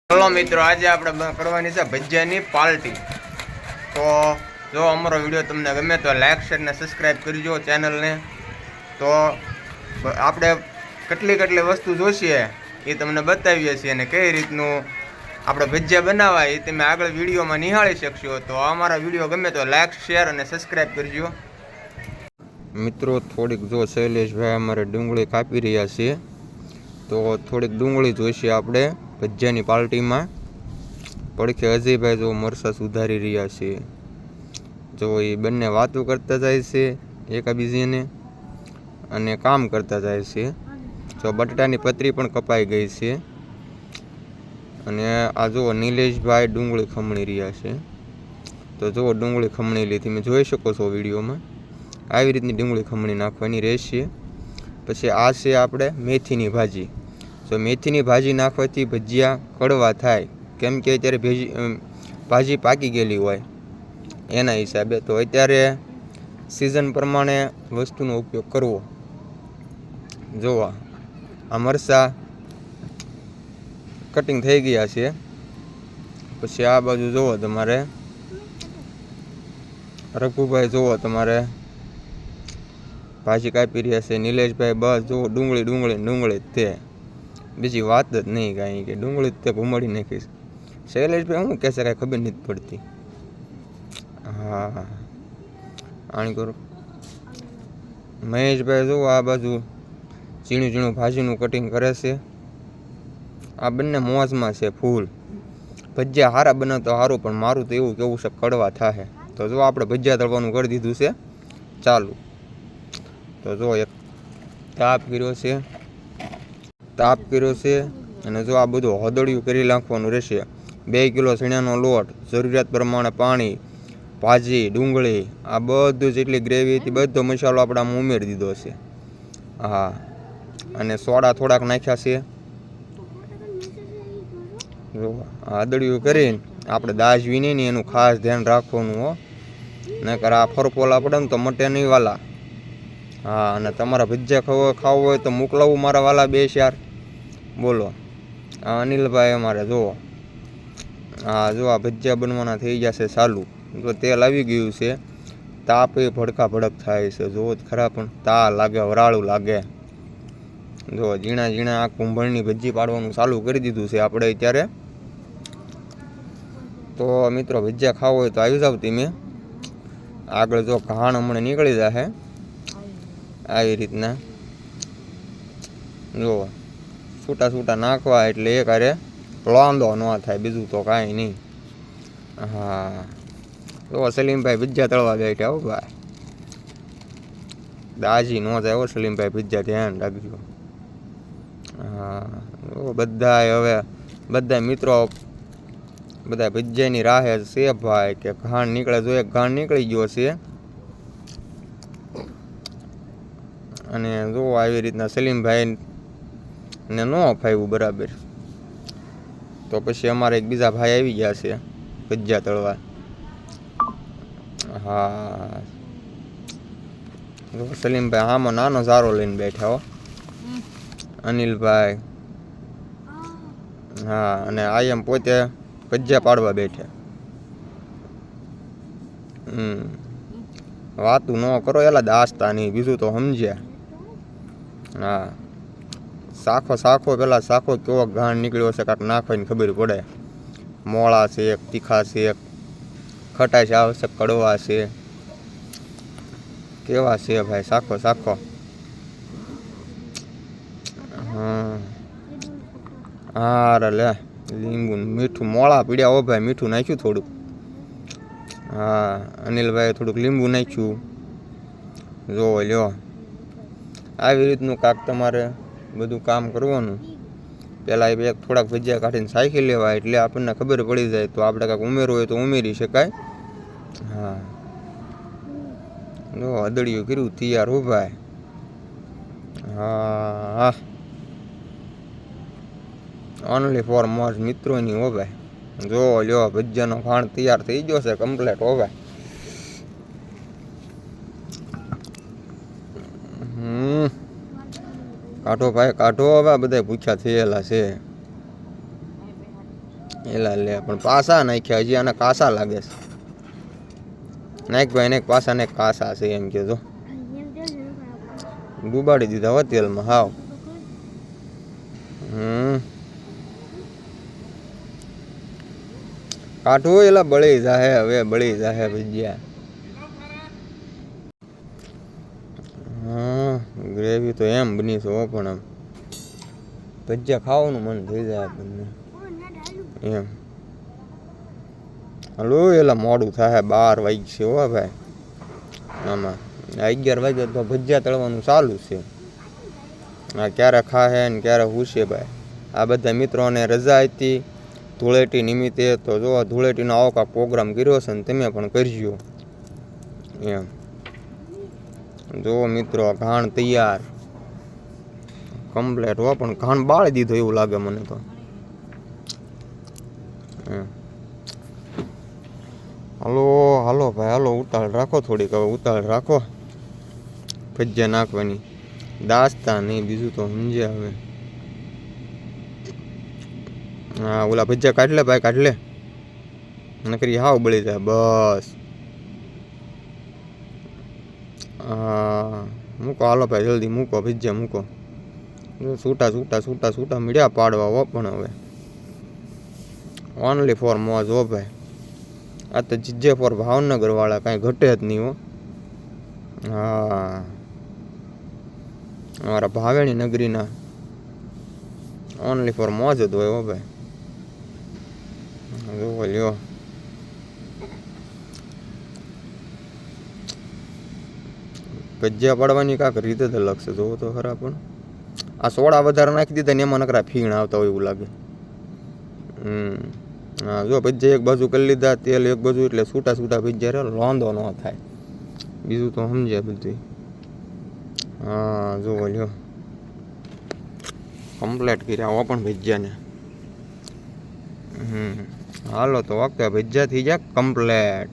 ચલો મિત્રો, આજે આપણે કરવાની છે ભજીયાની પાર્ટી. તો જો અમારો વિડીયો તમને ગમે તો લાઈક શેર ને સબસ્ક્રાઈબ કરજો ચેનલને. તો આપણે કેટલી વસ્તુ જોઈશે એ તમને બતાવીએ છીએ અને કઈ રીતનું આપણે ભજીયા બનાવવા એ તમે આગળ વિડીયોમાં નિહાળી શકશો. તો અમારા વિડીયો ગમે તો લાઈક શેર અને સબસ્ક્રાઈબ કરજો મિત્રો. થોડીક જો શૈલેષભાઈ અમારે ડુંગળી કાપી રહ્યા છે, તો થોડીક ડુંગળી જોઈશે આપણે ભજીયાની પાર્ટીમાં. પડખે અજયભાઈ જો મરસા સુધારી રહ્યા છે. જો એ બંને વાતો કરતા જાય છે એકાબીજીને અને કામ કરતા જાય છે. જો બટાટાની પતરી પણ કપાઈ ગઈ છે. અને આ જુઓ નિલેશભાઈ ડુંગળી ખમણી રહ્યા છે. તો જુઓ ડુંગળી ખમણી લીધી તમે જોઈ શકો છો વિડીયોમાં. આવી રીતની ડુંગળી ખમણી નાખવાની રહેશે. પછી આ છે આપણે મેથીની ભાજી. જો મેથીની ભાજી નાખવાથી ભજીયા કડવા થાય, કેમ કે અત્યારે ભાજી પાકી ગયેલી હોય એના હિસાબે. તો અત્યારે સિઝન પ્રમાણે વસ્તુનો ઉપયોગ કરવો. જોવા આ મરચાં કટિંગ થઈ ગયા છે. પછી આ બાજુ જુઓ તમારે રઘુભાઈ જુઓ તમારે ભાજી કાપી રહ્યા છે. નિલેશભાઈ બસ જુઓ ડુંગળી તે બીજી વાત જ નહીં કાંઈ, કે ડુંગળી તે ઘુમાડી નાખીશ. શૈલેષભાઈ શું કહેશે કાંઈ ખબર નથી પડતી. હા આણી કરો. મહેશભાઈ જુઓ આ બાજુ ઝીણું ભાજીનું કટિંગ કરે છે. આ બંને મોજમાં છે ફૂલ. ભજીયા સારા બનાવતો સારું, પણ મારું તો એવું કેવું છે કડવા થાય. તો જો આપણે ભજીયા તળવાનું કરી દીધું છે ચાલુ. તો જો એક તાપ કર્યો છે અને જો આ બધું હદળિયું કરી નાખવાનું રહેશે. 2 કિલો ચણાનો લોટ, જરૂરિયાત પ્રમાણે પાણી, ભાજી, ડુંગળી, આ બધું જેટલી ગ્રેવી હતી બધો મસાલો આપણે આમાં ઉમેરી દીધો છે. હા, અને સોડા થોડાક નાખ્યા છે. જો હદળિયું કરીને આપણે દાજવી નહીં ને એનું ખાસ ધ્યાન રાખવાનું હો, નકર આ ફરફોલા પડે ને તો મટે નહીં વાલા. હા, અને તમારા ભજીયા ખાવું હોય તો મોકલાવું મારા વાલા 2 4. બોલો આ અનિલભાઈ અમારે જુઓ. હા જો આ ભજીયા બનવાના થઈ ગયા છે ચાલુ. જો તેલ આવી ગયું છે. તાપ એ ભડકા ભડક થાય છે. જુઓ જ ખરા, પણ તા લાગે, વરાળું લાગે. જો ઝીણા આ કુંભળની ભજી પાડવાનું ચાલુ કરી દીધું છે આપણે અત્યારે. તો મિત્રો ભજીયા ખાવો હોય તો આવી જાવ તમે આગળ. જો ઘાણ હમણાં નીકળી જશે આવી રીતના. જો છૂટા નાખવા એટલે એક હારે લોંદો ન થાય, બીજું તો કાંઈ નહીં. હા તો સલીમભાઈ ભજીયા તળવા બેઠા હો ભાઈ. દાજી ન જાય હો સલીમભાઈ ભજીયા, ધ્યાન રાખજો. હા બધા મિત્રો બધા ભજીયાની રાહે છે ભાઈ, કે ઘાણ નીકળે. જો એક ઘાણ નીકળી ગયો છે. અને જો આવી રીતના સલીમભાઈ ને ન ફાવ્યું બરાબર, તો પછી અમારે એક બીજા ભાઈ આવી ગયા છે ભજીયા તળવા. હા સલીમભાઈ આમાં નાનો ઝારો લઈને બેઠા હો. અનિલભાઈ હા, અને આયમ પોતે ભજીયા પાડવા બેઠા. વાતું ન કરો એલા દાસતા નહીં, બીજું તો સમજ્યા. હા સાખો પેલા સાખો કેવો ઘાણ નીકળ્યો છે કાંક નાખવાની ખબર પડે. મોળા છે, તીખા છે, ખટાશ આવશે, કડવા છે, કેવા છે ભાઈ. સાખો. હા લે લીંબુ મીઠું મોળા પીડ્યા હો ભાઈ. મીઠું નાખ્યું થોડુંક. હા અનિલભાઈ થોડુંક લીંબુ નાખ્યું. જો લ્યો આવી રીતનું કાંક તમારે બધું કામ કરવાનું. પહેલાં એક થોડાક ભજીયા કાઢીને સાયખી લેવા, એટલે આપણને ખબર પડી જાય. તો આપણે કાંઈક ઉમેરવું હોય તો ઉમેરી શકાય. હા જો હદળિયું કર્યું તૈયાર હો ભાઈ. હા ઓનલી ફોર મોજ મિત્રોની હો ભાઈ. જો લ્યો ભજીયાનો ખાણ તૈયાર થઈ ગયો છે કમ્પ્લેટ હો ભાઈ. કાઢો ભાઈ કાઢો. હવે બધા ભૂખ્યા થયેલા છે. એલા લે પણ પાસા નાખ્યા હજી આના કાસા લાગે છે નાખ ભાઈ ને પાસા ને કાસા છે એમ કે જો ડૂબાડી દીધા હો તેલમાં હાવ કાઠું એલા બળી જાહે હવે બળી જાહે ભજીયા ગ્રેવી તો એમ બની છે હો પણ આમ ભજીયા ખાવાનું મન થઈ જાય આપણને એમ હલો એલા મોડું થાય 12 વાગશે હો ભાઈ આમાં 11 વાગે તો ભજીયા તળવાનું ચાલુ છે આ ક્યારે ખાહે ને ક્યારે હુશે ભાઈ આ બધા મિત્રોને રજા હતી ધૂળેટી નિમિત્તે તો જો ધૂળેટીનો આવો કાંક પ્રોગ્રામ કર્યો છે ને તમે પણ કરજો એમ જો મિત્રો ઘાણ તૈયાર કમ્પ્લેટ હો પણ ઘાણ બાળી દીધો એવું લાગે મને તો હાલો હાલો ભાઈ હાલો ઉતાળ રાખો થોડીક હવે ઉતાળ રાખો ભજીયા નાખવાની દાસ્તા નહીં બીજું તો સમજ્યા હવે હા ઓલા ભજીયા કાઢ લે ભાઈ કાઢ લે નકરી હાવ બળી જાય બસ હા મૂકો હાલો ભાઈ જલ્દી મૂકો ભજીયા મૂકો છૂટા છૂટા છૂટા છૂટા મીડિયા પાડવા હો પણ હવે ઓનલી ફોર મોજ હો ભાઈ આ તો જીજે ફોર ભાવનગર વાળા કાંઈ ઘટે જ નહીં હો હા અમારા ભાવેણી નગરીના ઓનલી ફોર મોજ જ હોય હો ભાઈ જોવો લ્યો ભજીયા પાડવાની કાંક રીતે તો લગશે જોવો તો ખરા પણ આ સોડા વધારે નાખી દીધા ને એમાં નકરા ફીણ આવતા હોય એવું લાગે હા જો ભજીયા એક બાજુ કરી લીધા તેલ એક બાજુ એટલે છૂટા છૂટા ભજીયા રહે લોંધો ન થાય બીજું તો સમજ્યા બધું હા જોવો લ્યો કમ્પ્લેટ કર્યા હો પણ ભજીયાને હાલો તો ઓકે ભજીયા થઈ જાય કમ્પ્લેટ